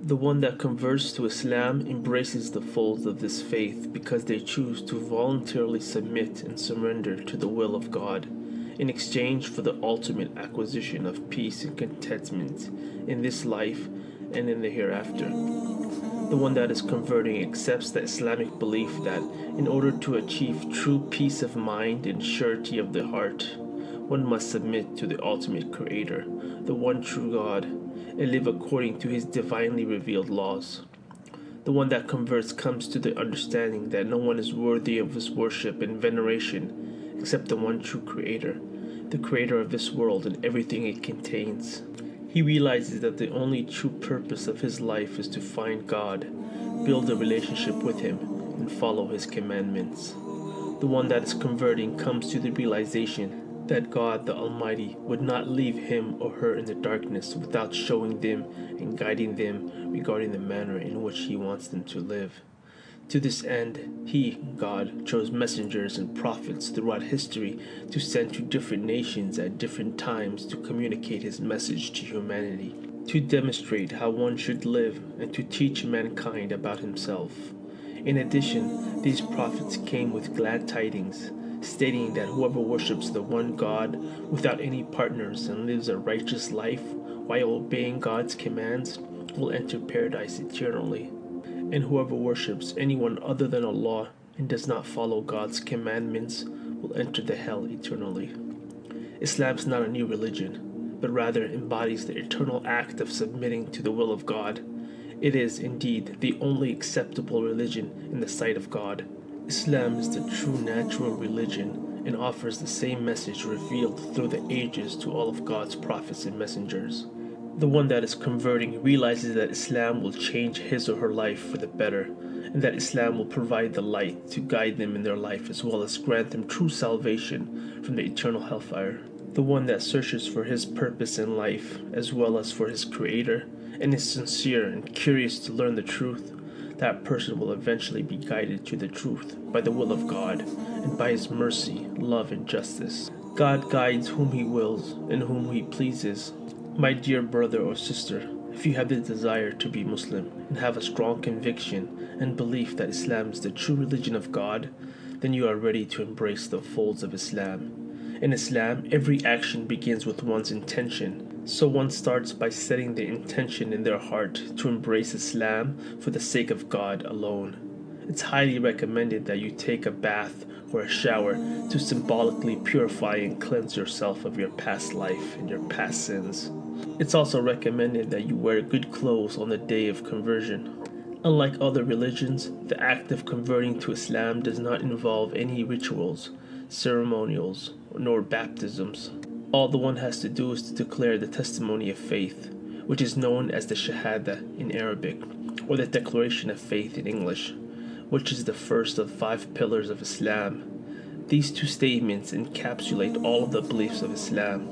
The one that converts to Islam embraces the folds of this faith because they choose to voluntarily submit and surrender to the will of God in exchange for the ultimate acquisition of peace and contentment in this life and in the hereafter. The one that is converting accepts the Islamic belief that in order to achieve true peace of mind and surety of the heart, one must submit to the ultimate Creator, the one true God, and live according to His divinely revealed laws. The one that converts comes to the understanding that no one is worthy of his worship and veneration except the one true Creator, the Creator of this world and everything it contains. He realizes that the only true purpose of his life is to find God, build a relationship with Him, and follow His commandments. The one that is converting comes to the realization that God the Almighty would not leave him or her in the darkness without showing them and guiding them regarding the manner in which He wants them to live. To this end, He, God, chose messengers and prophets throughout history to send to different nations at different times to communicate His message to humanity, to demonstrate how one should live and to teach mankind about Himself. In addition, these prophets came with glad tidings, stating that whoever worships the one God without any partners and lives a righteous life while obeying God's commands will enter paradise eternally. And whoever worships anyone other than Allah and does not follow God's commandments will enter the hell eternally. Islam is not a new religion, but rather embodies the eternal act of submitting to the will of God. It is, indeed, the only acceptable religion in the sight of God. Islam is the true natural religion and offers the same message revealed through the ages to all of God's prophets and messengers. The one that is converting realizes that Islam will change his or her life for the better, and that Islam will provide the light to guide them in their life as well as grant them true salvation from the eternal hellfire. The one that searches for his purpose in life as well as for his Creator and is sincere and curious to learn the truth, that person will eventually be guided to the truth by the will of God and by His mercy, love, and justice. God guides whom He wills and whom He pleases. My dear brother or sister, if you have the desire to be Muslim and have a strong conviction and belief that Islam is the true religion of God, then you are ready to embrace the folds of Islam. In Islam, every action begins with one's intention. So one starts by setting the intention in their heart to embrace Islam for the sake of God alone. It's highly recommended that you take a bath or a shower to symbolically purify and cleanse yourself of your past life and your past sins. It's also recommended that you wear good clothes on the day of conversion. Unlike other religions, the act of converting to Islam does not involve any rituals, ceremonials, nor baptisms. All the one has to do is to declare the testimony of faith, which is known as the Shahada in Arabic, or the Declaration of Faith in English, which is the first of 5 pillars of Islam. These 2 statements encapsulate all of the beliefs of Islam.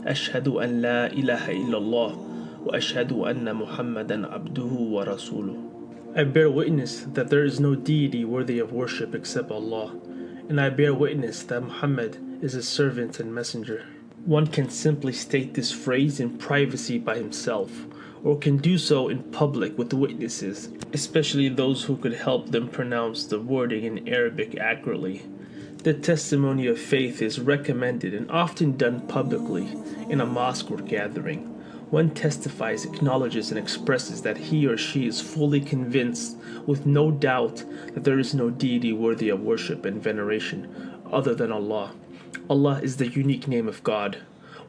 Ashhadu an la ilaha illallah wa ashhadu anna Muhammadan abduhu wa rasuluh. I bear witness that there is no deity worthy of worship except Allah, and I bear witness that Muhammad is His servant and messenger. One can simply state this phrase in privacy by himself, or can do so in public with witnesses, especially those who could help them pronounce the wording in Arabic accurately. The testimony of faith is recommended and often done publicly in a mosque or gathering. One testifies, acknowledges, and expresses that he or she is fully convinced, with no doubt, that there is no deity worthy of worship and veneration other than Allah. Allah is the unique name of God.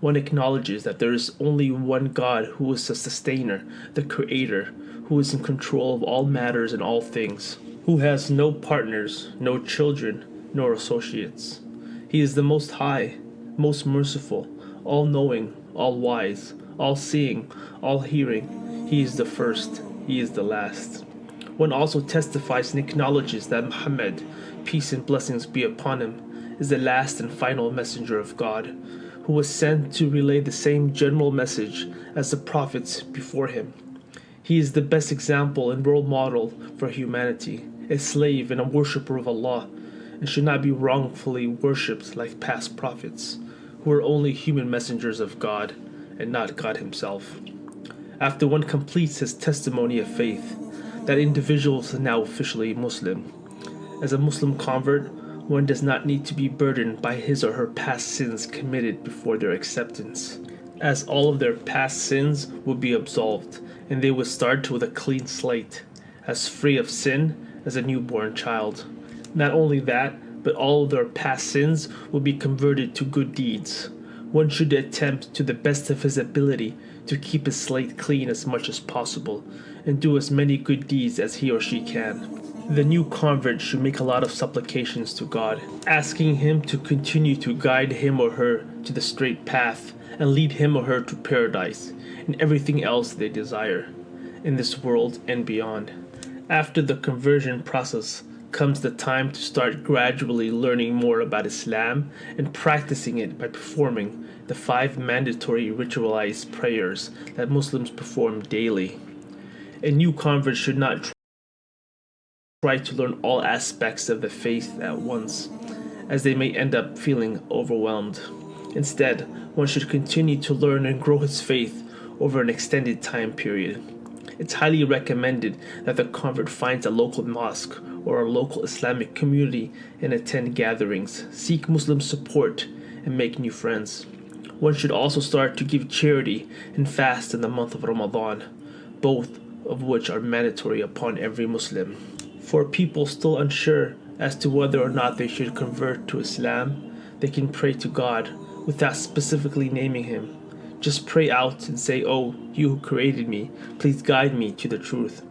One acknowledges that there is only one God who is the sustainer, the creator, who is in control of all matters and all things, who has no partners, no children, nor associates. He is the Most High, most merciful, all-knowing, all-wise, all-seeing, all-hearing. He is the first, He is the last. One also testifies and acknowledges that Muhammad, peace and blessings be upon him, is the last and final messenger of God, who was sent to relay the same general message as the prophets before him. He is the best example and role model for humanity, a slave and a worshipper of Allah, and should not be wrongfully worshipped like past prophets, who were only human messengers of God and not God Himself. After one completes his testimony of faith, that individual is now officially Muslim. As a Muslim convert, one does not need to be burdened by his or her past sins committed before their acceptance, as all of their past sins will be absolved, and they will start with a clean slate, as free of sin as a newborn child. Not only that, but all of their past sins will be converted to good deeds. One should attempt to the best of his ability to keep his slate clean as much as possible, and do as many good deeds as he or she can. The new convert should make a lot of supplications to God, asking Him to continue to guide him or her to the straight path and lead him or her to paradise and everything else they desire in this world and beyond. After the conversion process comes the time to start gradually learning more about Islam and practicing it by performing the 5 mandatory ritualized prayers that Muslims perform daily. A new convert should not try to learn all aspects of the faith at once, as they may end up feeling overwhelmed. Instead, one should continue to learn and grow his faith over an extended time period. It's highly recommended that the convert finds a local mosque or a local Islamic community and attend gatherings, seek Muslim support, and make new friends. One should also start to give charity and fast in the month of Ramadan, both of which are mandatory upon every Muslim. For people still unsure as to whether or not they should convert to Islam, they can pray to God without specifically naming Him. Just pray out and say, "Oh, you who created me, please guide me to the truth."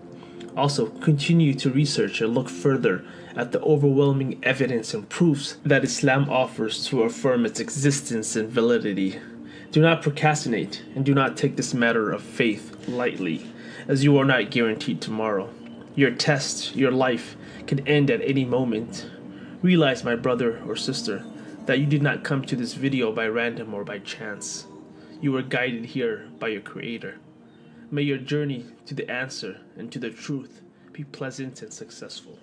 Also, continue to research and look further at the overwhelming evidence and proofs that Islam offers to affirm its existence and validity. Do not procrastinate and do not take this matter of faith lightly, as you are not guaranteed tomorrow. Your test, your life, can end at any moment. Realize, my brother or sister, that you did not come to this video by random or by chance. You were guided here by your Creator. May your journey to the answer and to the truth be pleasant and successful.